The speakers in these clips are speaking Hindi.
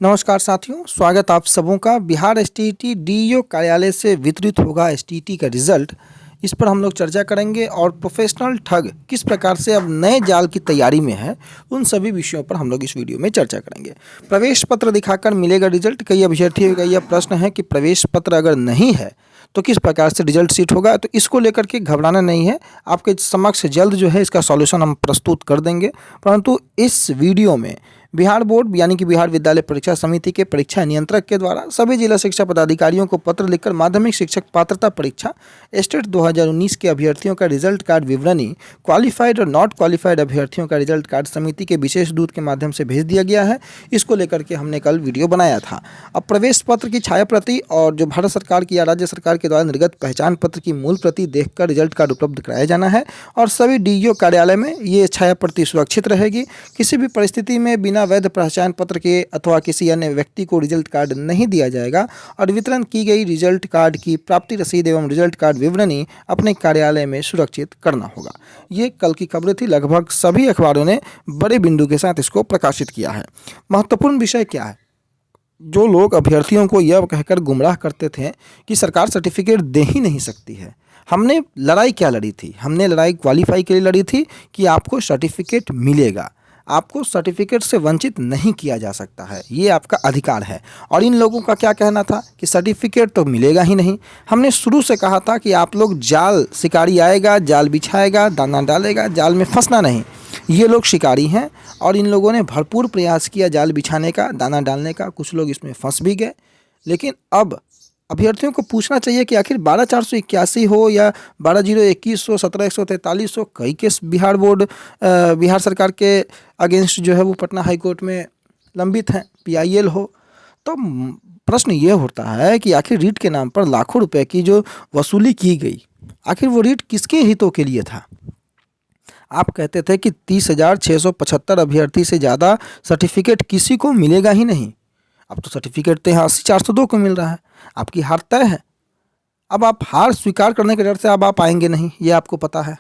नमस्कार साथियों, स्वागत आप सबों का। बिहार एसटीईटी डीईओ कार्यालय से वितरित होगा एसटीईटी का रिजल्ट। इस पर हम लोग चर्चा करेंगे और प्रोफेशनल ठग किस प्रकार से अब नए जाल की तैयारी में है, उन सभी विषयों पर हम लोग इस वीडियो में चर्चा करेंगे। प्रवेश पत्र दिखाकर मिलेगा रिजल्ट। कई अभ्यर्थियों का यह प्रश्न है कि प्रवेश पत्र अगर नहीं है तो किस प्रकार से रिजल्ट शीट होगा। तो इसको लेकर के घबराना नहीं है, आपके समक्ष जल्द जो है इसका सॉल्यूशन हम प्रस्तुत कर देंगे। परंतु इस वीडियो में बिहार बोर्ड यानी कि बिहार विद्यालय परीक्षा समिति के परीक्षा नियंत्रक के द्वारा सभी जिला शिक्षा पदाधिकारियों को पत्र लिखकर माध्यमिक शिक्षक पात्रता परीक्षा स्टेट 2019 के अभ्यर्थियों का रिजल्ट कार्ड विवरणी, क्वालिफाइड और नॉट क्वालिफाइड अभ्यर्थियों का रिजल्ट कार्ड समिति के विशेष दूत के माध्यम से भेज दिया गया है। इसको लेकर के हमने कल वीडियो बनाया था। अब प्रवेश पत्र की छाया प्रति और जो भारत सरकार की या राज्य सरकार के द्वारा निर्गत पहचान पत्र की मूल प्रति देखकर रिजल्ट कार्ड उपलब्ध कराया जाना है और सभी डीईओ कार्यालय में ये छाया प्रति सुरक्षित रहेगी। किसी भी परिस्थिति में बिना वैध पहचान पत्र के अथवा किसी अन्य व्यक्ति को रिजल्ट कार्ड नहीं दिया जाएगा और वितरण की गई रिजल्ट कार्ड की प्राप्ति रसीद एवं रिजल्ट कार्ड विवरणी अपने कार्यालय में सुरक्षित करना होगा। ये कल की खबरें थी। लगभग सभी अखबारों ने बड़े बिंदु के साथ इसको प्रकाशित किया है। महत्वपूर्ण विषय क्या है? जो लोग अभ्यर्थियों को यह कहकर गुमराह करते थे कि सरकार सर्टिफिकेट दे ही नहीं सकती है, हमने लड़ाई क्या लड़ी थी? हमने लड़ाई क्वालिफाई के लिए लड़ी थी कि आपको सर्टिफिकेट मिलेगा, आपको सर्टिफिकेट से वंचित नहीं किया जा सकता है, ये आपका अधिकार है। और इन लोगों का क्या कहना था कि सर्टिफिकेट तो मिलेगा ही नहीं। हमने शुरू से कहा था कि आप लोग जाल, शिकारी आएगा, जाल बिछाएगा, दाना डालेगा, जाल में फंसना नहीं। ये लोग शिकारी हैं और इन लोगों ने भरपूर प्रयास किया जाल बिछाने का, दाना डालने का। कुछ लोग इसमें फंस भी गए। लेकिन अब अभ्यर्थियों को पूछना चाहिए कि आखिर 12,481 हो या 12,021 हो, 17,143 हो, कई केस बिहार बोर्ड बिहार सरकार के अगेंस्ट जो है वो पटना हाई कोर्ट में लंबित हैं, पीआईएल हो। तो प्रश्न ये होता है कि आखिर रीट के नाम पर लाखों रुपए की जो वसूली की गई, आखिर वो रीट किसके हितों के लिए था? आप कहते थे कि 30,675 अभ्यर्थी से ज़्यादा सर्टिफिकेट किसी को मिलेगा ही नहीं। अब तो सर्टिफिकेट तो यहाँ 80,402 को मिल रहा है। आपकी हार तय है। अब आप हार स्वीकार करने के डर से अब आप आएंगे नहीं, ये आपको पता है,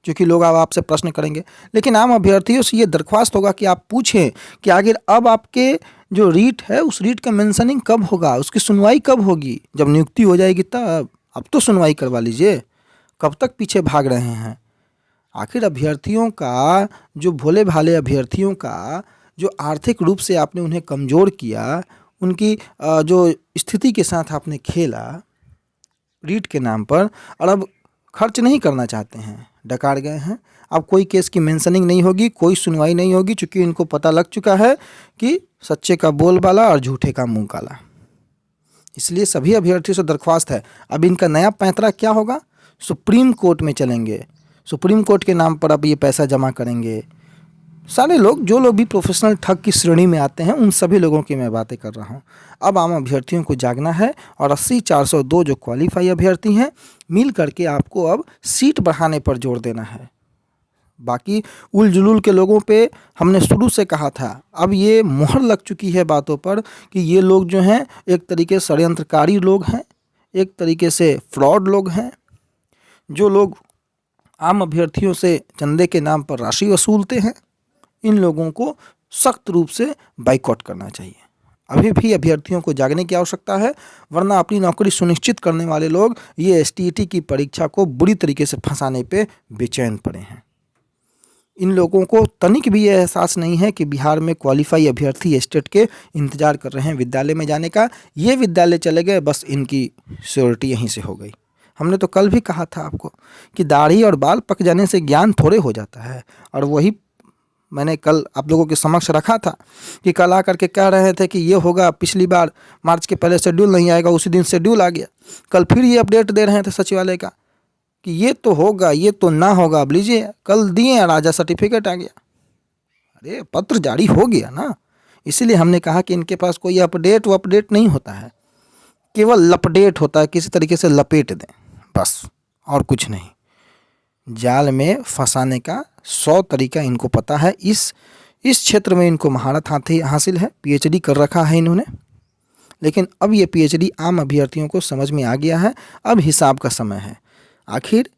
क्योंकि लोग अब आपसे प्रश्न करेंगे। लेकिन आम अभ्यर्थियों से ये दरख्वास्त होगा कि आप पूछें कि आखिर अब आपके जो रीट है उस रीट का मेंशनिंग कब होगा, उसकी सुनवाई कब होगी? जब नियुक्ति हो जाएगी तब। अब तो सुनवाई करवा लीजिए, कब तक पीछे भाग रहे हैं? आखिर अभ्यर्थियों का, जो भोले भाले अभ्यर्थियों का जो आर्थिक रूप से आपने उन्हें कमज़ोर किया, उनकी जो स्थिति के साथ आपने खेला रीट के नाम पर, और अब खर्च नहीं करना चाहते हैं, डकार गए हैं। अब कोई केस की मेंशनिंग नहीं होगी, कोई सुनवाई नहीं होगी, क्योंकि इनको पता लग चुका है कि सच्चे का बोल बाला और झूठे का मुंह काला। इसलिए सभी अभ्यर्थियों से दरख्वास्त है, अब इनका नया पैंतरा क्या होगा? सुप्रीम कोर्ट में चलेंगे, सुप्रीम कोर्ट के नाम पर अब ये पैसा जमा करेंगे। सारे लोग, जो लोग भी प्रोफेशनल ठग की श्रेणी में आते हैं, उन सभी लोगों की मैं बातें कर रहा हूँ। अब आम अभ्यर्थियों को जागना है और 80,402 जो क्वालिफाई अभ्यर्थी हैं, मिल करके आपको अब सीट बढ़ाने पर जोर देना है। बाकी उल जुलूल के लोगों पे हमने शुरू से कहा था, अब ये मोहर लग चुकी है बातों पर कि ये लोग जो हैं एक तरीके से षड्यंत्रकारी लोग हैं, एक तरीके से फ्रॉड लोग हैं। जो लोग आम अभ्यर्थियों से चंदे के नाम पर राशि वसूलते हैं, इन लोगों को सख्त रूप से बाइकआउट करना चाहिए। अभी भी अभ्यर्थियों को जागने की आवश्यकता है, वरना अपनी नौकरी सुनिश्चित करने वाले लोग ये एसटीईटी की परीक्षा को बुरी तरीके से फंसाने पे बेचैन पड़े हैं। इन लोगों को तनिक भी यह एहसास नहीं है कि बिहार में क्वालिफाई अभ्यर्थी स्टेट के इंतजार कर रहे हैं विद्यालय में जाने का। ये विद्यालय चले गए, बस इनकी श्योरिटी यहीं से हो गई। हमने तो कल भी कहा था आपको कि दाढ़ी और बाल पक जाने से ज्ञान थोड़े हो जाता है, और वही मैंने कल आप लोगों के समक्ष रखा था कि कल आ करके कह रहे थे कि ये होगा, पिछली बार मार्च के पहले शेड्यूल नहीं आएगा, उसी दिन शेड्यूल आ गया। कल फिर ये अपडेट दे रहे थे सचिवालय का कि ये तो होगा, ये तो ना होगा। अब लीजिए, कल दिए राजा, सर्टिफिकेट आ गया। अरे पत्र जारी हो गया ना। इसीलिए हमने कहा कि इनके पास कोई अपडेट नहीं होता है, केवल लपडेट होता है, किसी तरीके से लपेट दें बस, और कुछ नहीं। जाल में फंसाने का 100 तरीका इनको पता है। इस क्षेत्र में इनको महारत हासिल है, पीएचडी कर रखा है इन्होंने। लेकिन अब ये पीएचडी आम अभ्यर्थियों को समझ में आ गया है। अब हिसाब का समय है। आखिर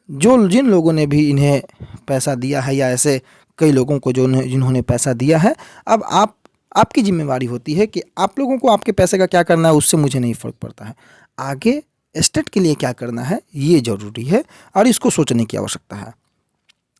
जिन लोगों ने भी इन्हें पैसा दिया है, या ऐसे कई लोगों को जिन्होंने पैसा दिया है, अब आप आपकी जिम्मेवारी होती है कि आप लोगों को आपके पैसे का क्या करना है उससे मुझे नहीं फ़र्क पड़ता है। आगे स्टेट के लिए क्या करना है ये ज़रूरी है और इसको सोचने की आवश्यकता है।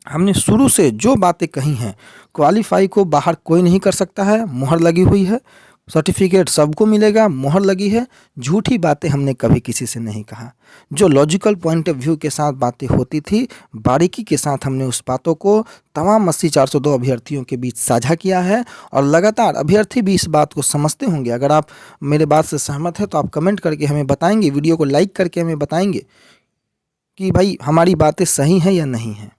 हमने शुरू से जो बातें कही हैं, क्वालीफाई को बाहर कोई नहीं कर सकता है, मुहर लगी हुई है, सर्टिफिकेट सबको मिलेगा, मुहर लगी है। झूठी बातें हमने कभी किसी से नहीं कहा। जो लॉजिकल पॉइंट ऑफ व्यू के साथ बातें होती थी, बारीकी के साथ हमने उस बातों को तमाम 80-402 अभ्यर्थियों के बीच साझा किया है और लगातार अभ्यर्थी भी इस बात को समझते होंगे। अगर आप मेरे बात से सहमत हैं तो आप कमेंट करके हमें बताएंगे, वीडियो को लाइक करके हमें बताएंगे कि भाई हमारी बातें सही हैं या नहीं हैं।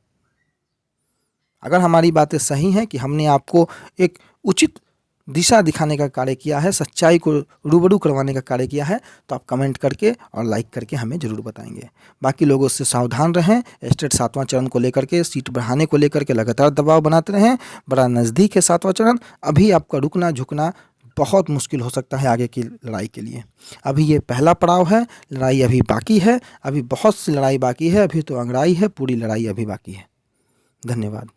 अगर हमारी बातें सही हैं कि हमने आपको एक उचित दिशा दिखाने का कार्य किया है, सच्चाई को रूबरू करवाने का कार्य किया है, तो आप कमेंट करके और लाइक करके हमें ज़रूर बताएंगे। बाकी लोगों से सावधान रहें। स्टेट 7वां चरण को लेकर के, सीट बढ़ाने को लेकर के लगातार दबाव बनाते रहें। बड़ा नज़दीक है 7वां चरण। अभी आपका रुकना झुकना बहुत मुश्किल हो सकता है आगे की लड़ाई के लिए। अभी ये पहला पड़ाव है, लड़ाई अभी बाकी है, अभी बहुत सी लड़ाई बाकी है, अभी तो अंगड़ाई है, पूरी लड़ाई अभी बाकी है। धन्यवाद।